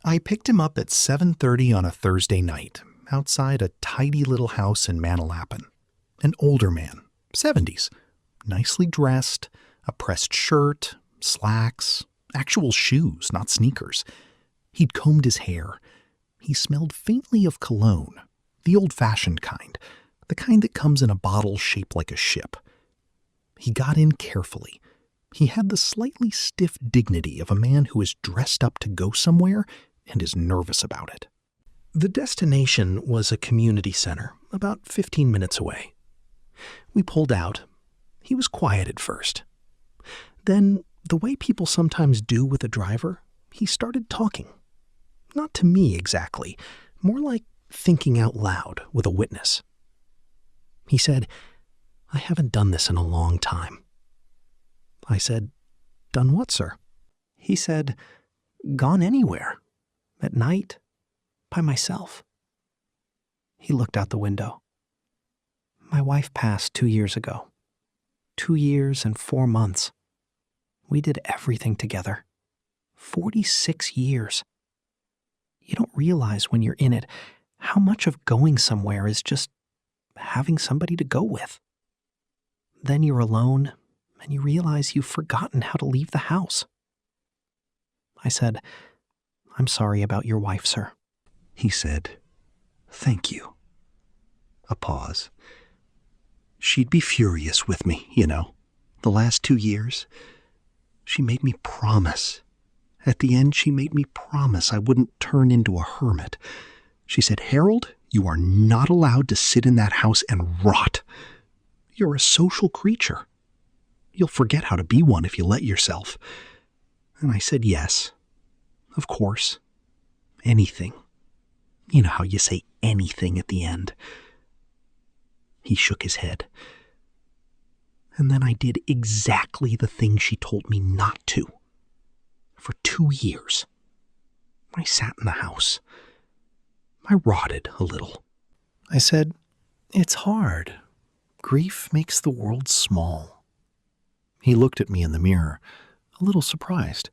I picked him up at 7:30 on a Thursday night, outside a tidy little house in Manalapan. An older man, 70s, nicely dressed, a pressed shirt, slacks, actual shoes, not sneakers. He'd combed his hair. He smelled faintly of cologne, the old-fashioned kind, the kind that comes in a bottle shaped like a ship. He got in carefully. He had the slightly stiff dignity of a man who is dressed up to go somewhere and is nervous about it. The destination was a community center, about 15 minutes away. We pulled out. He was quiet at first. Then, the way people sometimes do with a driver, he started talking. Not to me exactly, more like thinking out loud with a witness. He said, "I haven't done this in a long time." I said, "Done what, sir?" He said, "Gone anywhere. At night. By myself." He looked out the window. "My wife passed 2 years ago. 2 years and 4 months. We did everything together. 46 years. You don't realize when you're in it how much of going somewhere is just having somebody to go with. Then you're alone, and you realize you've forgotten how to leave the house." I said, "I'm sorry about your wife, sir." He said, "Thank you." A pause. "She'd be furious with me, you know. The last 2 years, she made me promise. At the end, she made me promise I wouldn't turn into a hermit. She said, 'Harold, you are not allowed to sit in that house and rot. You're a social creature. You'll forget how to be one if you let yourself.' And I said, 'Yes, of course. Anything.' You know how you say anything at the end." He shook his head. "And then I did exactly the thing she told me not to. For 2 years. I sat in the house. I rotted a little." I said, "It's hard. Grief makes the world small." He looked at me in the mirror, a little surprised.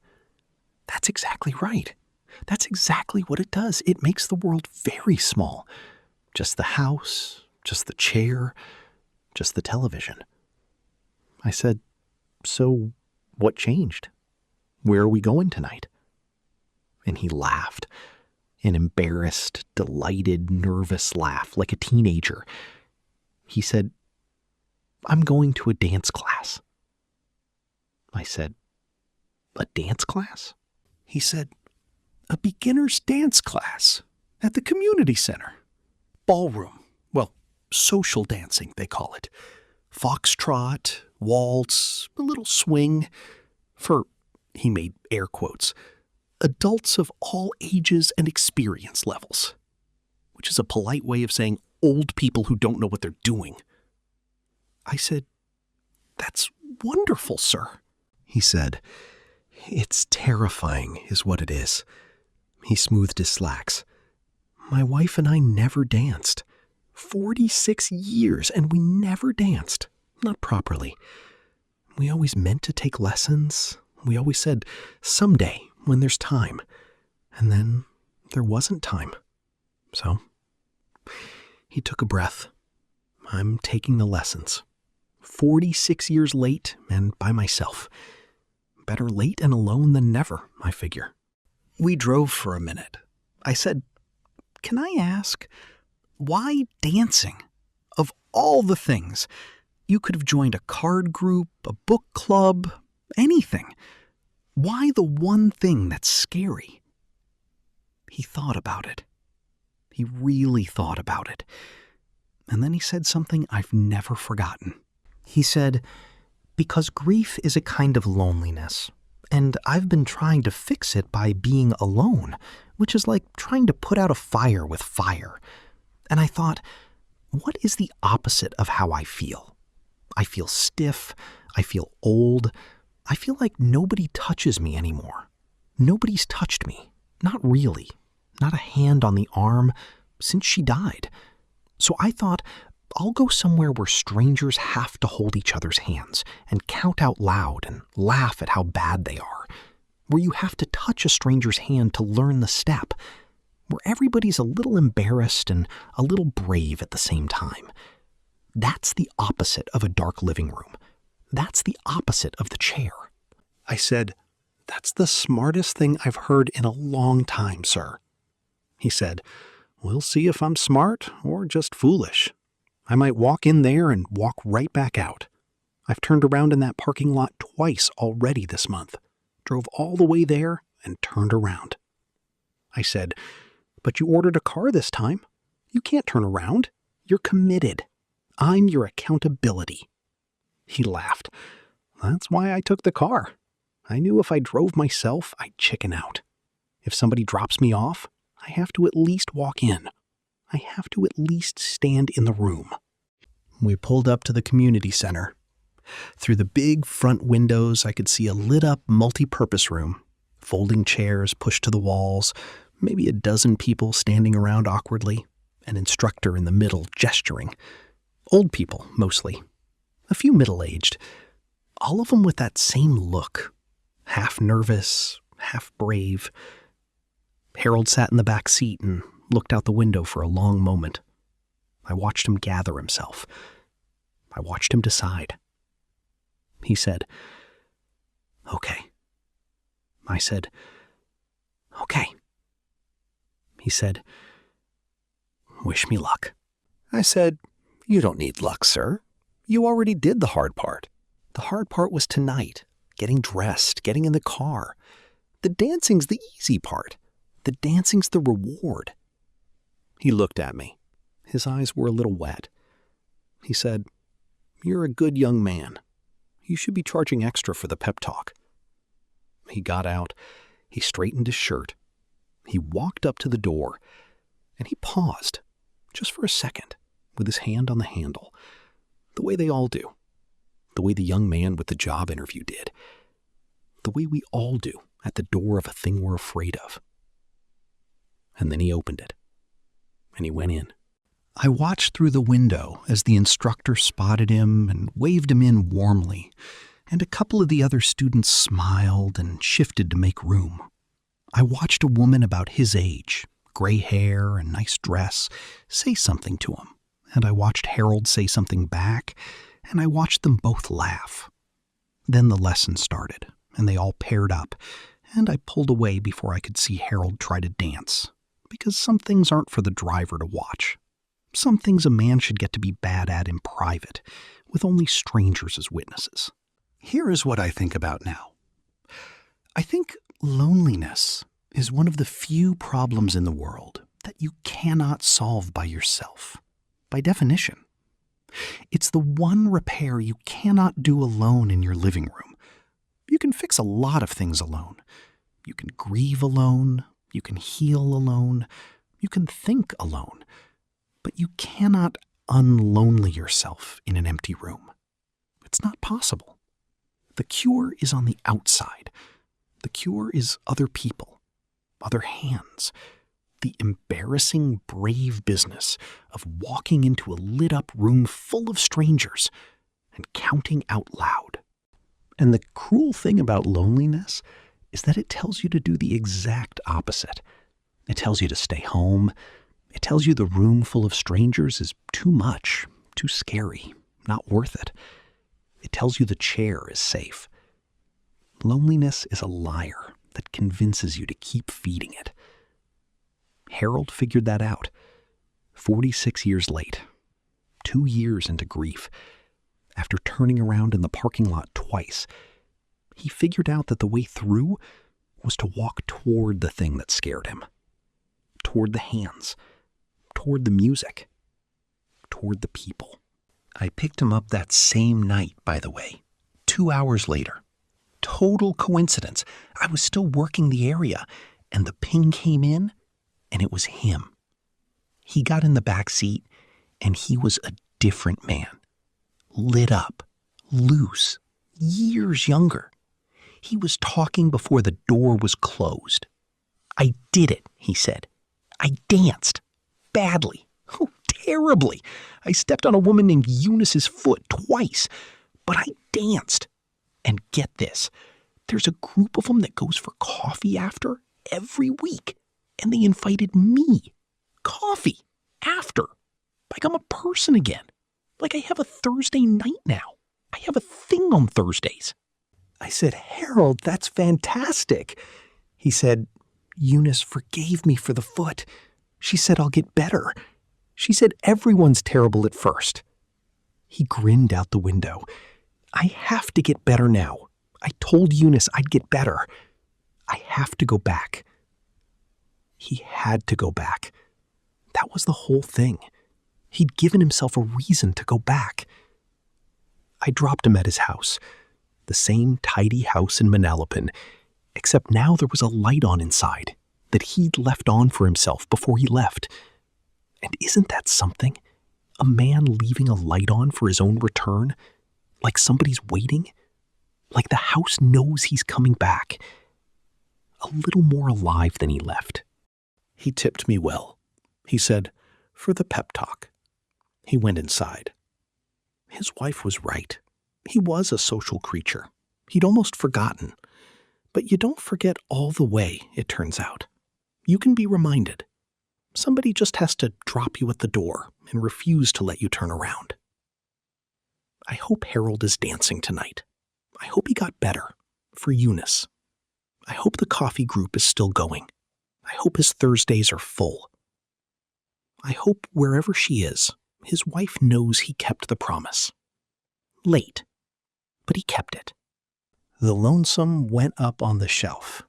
"That's exactly right. That's exactly what it does. It makes the world very small. Just the house, just the chair, just the television." I said, "So what changed? Where are we going tonight?" And he laughed, an embarrassed, delighted, nervous laugh, like a teenager. He said, "I'm going to a dance class." I said, "A dance class?" He said, "A beginner's dance class at the community center. Ballroom. Well, social dancing, they call it. Foxtrot, waltz, a little swing. For," he made air quotes, "adults of all ages and experience levels." Which is a polite way of saying old people who don't know what they're doing. I said, "That's wonderful, sir." He said, "It's terrifying, is what it is." He smoothed his slacks. "My wife and I never danced. 46 years, and we never danced. Not properly. We always meant to take lessons. We always said, 'Someday, when there's time.' And then there wasn't time. So," he took a breath, "I'm taking the lessons. 46 years late and by myself. Better late and alone than never, I figure." We drove for a minute. I said, "Can I ask, why dancing? Of all the things, you could have joined a card group, a book club, anything. Why the one thing that's scary?" He thought about it. He really thought about it. And then he said something I've never forgotten. He said, "Because grief is a kind of loneliness, and I've been trying to fix it by being alone, which is like trying to put out a fire with fire. And I thought, what is the opposite of how I feel? I feel stiff. I feel old. I feel like nobody touches me anymore. Nobody's touched me. Not really. Not a hand on the arm since she died. So I thought, I'll go somewhere where strangers have to hold each other's hands and count out loud and laugh at how bad they are. where you have to touch a stranger's hand to learn the step, where everybody's a little embarrassed and a little brave at the same time. That's the opposite of a dark living room. That's the opposite of the chair. I said, "That's the smartest thing I've heard in a long time, sir." He said, "We'll see if I'm smart or just foolish. I might walk in there and walk right back out. I've turned around in that parking lot twice already this month. Drove all the way there and turned around." I said, "But you ordered a car this time. You can't turn around. You're committed. I'm your accountability." He laughed. "That's why I took the car. I knew if I drove myself, I'd chicken out. If somebody drops me off, I have to at least walk in. I have to at least stand in the room." We pulled up to the community center. Through the big front windows, I could see a lit-up multi-purpose room, folding chairs pushed to the walls, maybe a dozen people standing around awkwardly, an instructor in the middle gesturing. Old people, mostly. A few middle-aged. All of them with that same look. Half nervous, half brave. Harold sat in the back seat and looked out the window for a long moment. I watched him gather himself. I watched him decide. He said, "Okay." I said, "Okay." He said, "Wish me luck." I said, "You don't need luck, sir. You already did the hard part. The hard part was tonight, getting dressed, getting in the car. The dancing's the easy part. The dancing's the reward." He looked at me. His eyes were a little wet. He said, "You're a good young man. You should be charging extra for the pep talk." He got out. He straightened his shirt. He walked up to the door, and he paused, just for a second, with his hand on the handle, the way they all do, the way the young man with the job interview did, the way we all do at the door of a thing we're afraid of. And then he opened it, and he went in. I watched through the window as the instructor spotted him and waved him in warmly, and a couple of the other students smiled and shifted to make room. I watched a woman about his age, gray hair and nice dress, say something to him, and I watched Harold say something back, and I watched them both laugh. Then the lesson started, and they all paired up, and I pulled away before I could see Harold try to dance, because some things aren't for the driver to watch. Some things a man should get to be bad at in private, with only strangers as witnesses. Here is what I think about now. I think loneliness is one of the few problems in the world that you cannot solve by yourself, by definition. It's the one repair you cannot do alone in your living room. You can fix a lot of things alone. You can grieve alone. You can heal alone. You can think alone. But you cannot unlonely yourself in an empty room. It's not possible. The cure is on the outside. The cure is other people, other hands, the embarrassing, brave business of walking into a lit-up room full of strangers and counting out loud. And the cruel thing about loneliness is that it tells you to do the exact opposite. It tells you to stay home. It tells you the room full of strangers is too much, too scary, not worth it. It tells you the chair is safe. Loneliness is a liar that convinces you to keep feeding it. Harold figured that out 46 years late, 2 years into grief. After turning around in the parking lot twice, he figured out that the way through was to walk toward the thing that scared him, toward the hands, toward the music, toward the people. I picked him up that same night, by the way, 2 hours later. Total coincidence. I was still working the area, and the ping came in, and it was him. He got in the back seat, and he was a different man. Lit up, loose, years younger. He was talking before the door was closed. "I did it," he said. "I danced. Badly. Oh, terribly. I stepped on a woman named Eunice's foot twice. But I danced. And get this, There's a group of them that goes for coffee after every week. And they invited me. Coffee. After. Like I'm a person again. Like I have a Thursday night now. I have a thing on Thursdays. I said, Harold, that's fantastic. He said, Eunice forgave me for the foot. She said I'll get better. She said everyone's terrible at first. He grinned out the window. I have to get better now. I told Eunice I'd get better. I have to go back. He had to go back. That was the whole thing. He'd given himself a reason to go back. I dropped him at his house, the same tidy house in Manalapan, except now there was a light on inside that he'd left on for himself before he left. And isn't that something? A man leaving a light on for his own return? Like somebody's waiting? Like the house knows he's coming back. A little more alive than he left. He tipped me well. He said, for the pep talk. He went inside. His wife was right. He was a social creature. He'd almost forgotten. But you don't forget all the way, it turns out. You can be reminded. Somebody just has to drop you at the door and refuse to let you turn around. I hope Harold is dancing tonight. I hope he got better, for Eunice. I hope the coffee group is still going. I hope his Thursdays are full. I hope wherever she is, his wife knows he kept the promise. Late, but he kept it. The Lonesome went up on the shelf.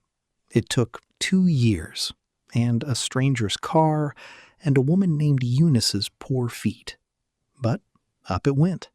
It took 2 years, and a stranger's car, and a woman named Eunice's poor feet. But up it went.